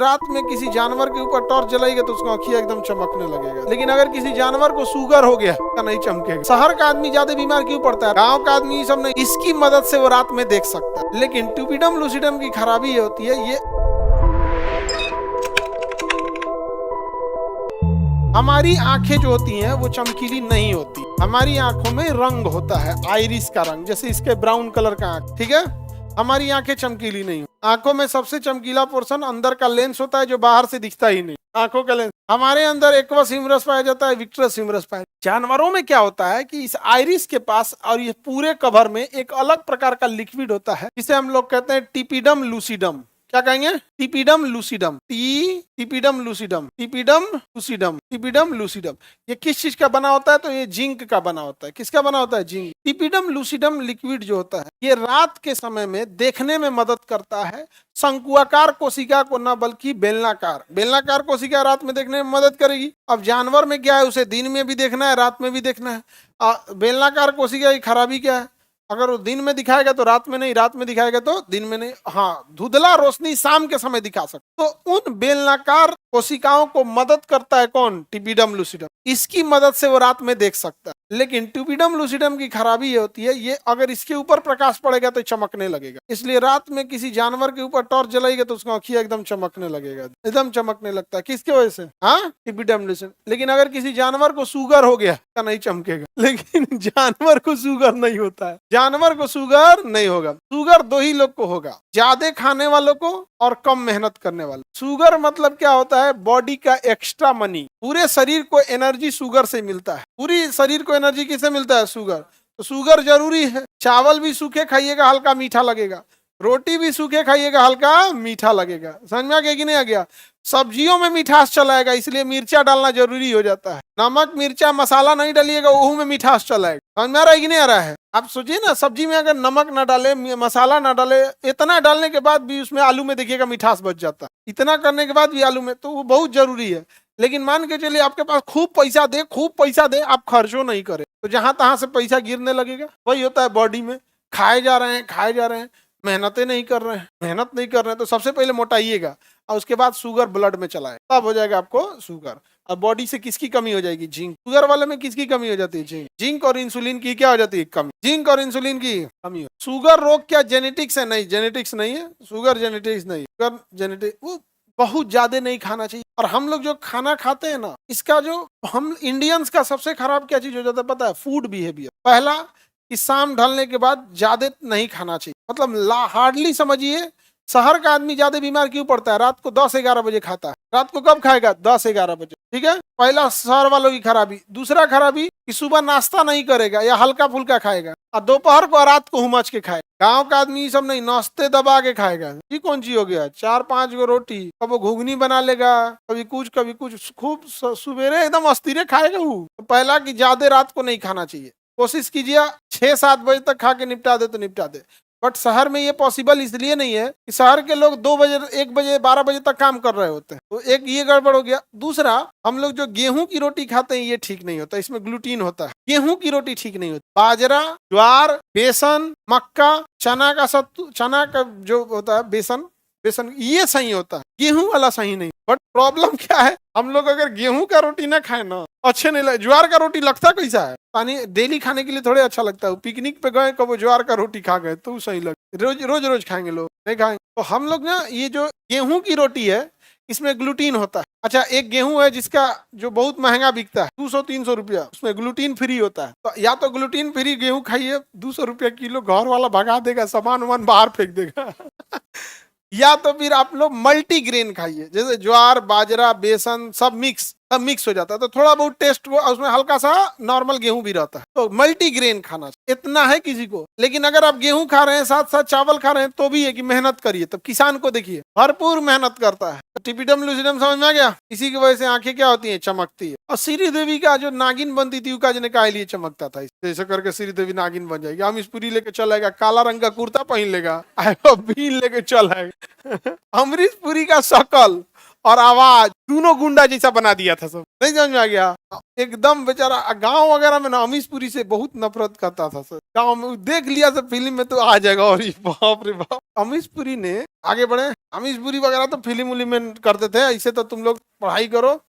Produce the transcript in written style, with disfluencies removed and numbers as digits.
रात में किसी जानवर के ऊपर टॉर्च जलाएगा तो उसका आँखियां एकदम चमकने लगेगा, लेकिन अगर किसी जानवर को शुगर हो गया तो नहीं चमकेगा। शहर का आदमी ज्यादा बीमार क्यों पड़ता है? गांव का आदमी सब नहीं, इसकी मदद से वो रात में देख सकता है। लेकिन ट्यूपिडम लूसिडम की खराबी ये होती है, ये हमारी आंखें जो होती हैं वो चमकीली नहीं होती। हमारी आंखों में रंग होता है, आइरिस का रंग, जैसे इसके ब्राउन कलर का आंख, ठीक है। हमारी आंखें चमकीली नहीं। आंखों में सबसे चमकीला पोर्शन अंदर का लेंस होता है जो बाहर से दिखता ही नहीं, आंखों का लेंस। हमारे अंदर एक्वस ह्यूमरस पाया जाता है, विट्रस ह्यूमरस पाया जाता है। जानवरों में क्या होता है कि इस आइरिस के पास और ये पूरे कवर में एक अलग प्रकार का लिक्विड होता है जिसे हम लोग कहते हैं टिपिडम लूसिडम। क्या कहेंगे? टिपिडम लूसिडम, टिपिडम लूसिडम, टिपिडम लूसिडम, टिपिडम लूसिडम। ये किस चीज का बना होता है? तो ये जिंक का बना होता है। किसका बना होता है? जिंक। टिपिडम लूसिडम लिक्विड जो होता है ये रात के समय में देखने में मदद करता है शंकुआकार कोशिका को, न बल्कि बेलनाकार। बेलनाकार कोशिका रात में देखने में मदद करेगी। अब जानवर में क्या है, उसे दिन में भी देखना है, रात में भी देखना है। बेलनाकार कोशिका की खराबी क्या है? अगर वो दिन में दिखाएगा तो रात में नहीं, रात में दिखाएगा तो दिन में नहीं। हाँ, धुंधला रोशनी शाम के समय दिखा सकता। तो उन बेलनाकार कोशिकाओं को मदद करता है कौन? टिपिडम लूसिडम। इसकी मदद से वो रात में देख सकता है। लेकिन टिपिडम लूसिडम की खराबी ये होती है, ये अगर इसके ऊपर प्रकाश पड़ेगा तो चमकने लगेगा। इसलिए रात में किसी जानवर के ऊपर टॉर्च जलाएगा तो उसका आँखियां एकदम चमकने लगेगा, एकदम चमकने लगता है। किसकी वजह से? हाँ, टिपिडम लूसिडम। लेकिन अगर किसी जानवर को शुगर हो गया तो नहीं चमकेगा। लेकिन जानवर को शुगर नहीं होता है, जानवर को शुगर नहीं होगा। शुगर दो ही लोग को होगा, ज्यादा खाने वालों को और कम मेहनत करने वाले। शुगर मतलब क्या होता है? बॉडी का एक्स्ट्रा मनी। पूरे शरीर को एनर्जी शुगर से मिलता है। पूरी शरीर को एनर्जी किससे मिलता है? शुगर। तो शुगर जरूरी है। चावल भी सूखे खाइएगा, हल्का मीठा लगेगा। रोटी भी सूखे खाइएगा, हल्का मीठा लगेगा। समझ में आ गया कि नहीं आ गया? सब्जियों में मिठास चलाएगा, इसलिए मिर्चा डालना जरूरी हो जाता है। नमक मिर्चा मसाला नहीं डालिएगा, वो में मिठास चलाएगा। समझ में आ रहा है कि नहीं आ रहा है? आप सोचिए ना, सब्जी में अगर नमक ना डाले, मसाला ना डाले, इतना डालने के बाद भी उसमें आलू में देखिएगा मिठास बच जाता है। इतना करने के बाद भी आलू में, तो वो बहुत जरूरी है। लेकिन मान के चलिए आपके पास खूब पैसा दे, खूब पैसा दे, आप खर्चो नहीं करें तो जहां तहां से पैसा गिरने लगेगा। वही होता है बॉडी में। खाए जा रहे हैं, खाए जा रहे हैं, मेहनतें नहीं कर रहे हैं, मेहनत नहीं कर रहे हैं, तो सबसे पहले मोटाइएगा और उसके बाद शुगर ब्लड में चलाए, तब हो जाएगा आपको शुगर। और बॉडी से किसकी कमी हो जाएगी? जिंक। शुगर वाले में किसकी कमी हो जाती है? जिंक। जिंक और इंसुलिन की क्या हो जाती है? कमी। जिंक और इंसुलिन की कमी। शुगर रोग क्या जेनेटिक्स है? नहीं, जेनेटिक्स नहीं है। शुगर जेनेटिक्स नहीं, शुगर जेनेटिक। वो बहुत ज्यादा नहीं खाना चाहिए। और हम लोग जो खाना खाते हैं ना, इसका जो हम इंडियंस का सबसे खराब क्या चीज हो जाता है पता है? Food behaviour. पहला कि शाम ढलने के बाद ज्यादा नहीं खाना चाहिए, मतलब हार्डली समझिए। शहर का आदमी ज्यादा बीमार क्यों पड़ता है? रात को 10-11 बजे खाता है। रात को कब खाएगा? 10-11 बजे, ठीक है। पहला शहर वालों की खराबी। दूसरा खराबी कि सुबह नाश्ता नहीं करेगा या हल्का फुल्का खाएगा, और दोपहर को रात को हुमच के खाएगा। गांव का आदमी सब नहीं, नाश्ते दबा के खाएगा। ये कौन सी हो गया? 4-5 गो रोटी, कभी घुगनी बना लेगा, कभी कुछ कभी कुछ, खूब सुबेरे एकदम अस्थिरे खाएगा वो। तो पहला कि ज्यादा रात को नहीं खाना चाहिए। कोशिश कीजिए 6-7 बजे तक खा के निपटा दे तो निपटा दे। बट शहर में ये पॉसिबल इसलिए नहीं है कि शहर के लोग 2 बजे, 1 बजे, 12 बजे तक काम कर रहे होते हैं। तो एक ये गड़बड़ हो गया। दूसरा, हम लोग जो गेहूं की रोटी खाते हैं ये ठीक नहीं होता, इसमें ग्लूटीन होता है। गेहूं की रोटी ठीक नहीं होती। बाजरा, ज्वार, बेसन, मक्का, चना का सत्तू, चना का जो होता है बेसन, ये सही होता है, गेहूं वाला सही नहीं। बट प्रॉब्लम क्या है? हम लोग अगर गेहूं का रोटी ना खाए ना, अच्छे नहीं लगे। ज्वार का रोटी लगता कैसा है? पानी डेली खाने के लिए थोड़े अच्छा लगता है। पिकनिक पे गए, कब ज्वार का रोटी खा गए तो सही लगे। रोज रोज रोज खाएंगे लोग? नहीं खाएंगे। तो हम लोग ना, ये जो गेहूं की रोटी है इसमें ग्लूटीन होता है। अच्छा, एक गेहूं है जिसका जो बहुत महंगा बिकता है, 200-300 रुपया, उसमें ग्लूटीन फ्री होता है। तो या तो ग्लूटीन फ्री गेहूं खाइए, 200 रुपया किलो, घर वाला भगा देगा, सामान वामान बाहर फेंक देगा। या तो फिर आप लोग मल्टीग्रेन खाइए, जैसे ज्वार, बाजरा, बेसन, सब मिक्स हो जाता है, तो थोड़ा बहुत टेस्ट को उसमें हल्का सा नॉर्मल गेहूं भी रहता है। तो मल्टीग्रेन खाना चाहिए, इतना है किसी को। लेकिन अगर आप गेहूं खा रहे हैं, साथ साथ चावल खा रहे हैं, तो भी है कि मेहनत करिए। तब किसान को देखिए, भरपूर मेहनत करता है। टिपिडम लूसिडम समझ में आ गया? इसी की वजह से आंखें क्या होती है? चमकती है। और श्री देवी का जो नागिन बनती थी, उसका का लिए चमकता था। जैसे करके श्री देवी नागिन बन जाएगी। अमिश पुरी लेके चलेगा, काला रंग का कुर्ता पहन लेगा, बीन लेके चल आएगा। अमरीश पुरी का शकल और आवाज दोनों गुंडा जैसा बना दिया था सब। नहीं समझ में आ गया? एकदम बेचारा गांव वगैरह में ना अमीश पुरी से बहुत नफरत करता था सर। गांव में देख लिया सब फिल्म में तो आ जाएगा। और ये बाप रे बाप, अमीश पुरी ने आगे बढ़े। अमीश पुरी वगैरह तो फिल्म उलिम में करते थे, ऐसे तो तुम लोग पढ़ाई करो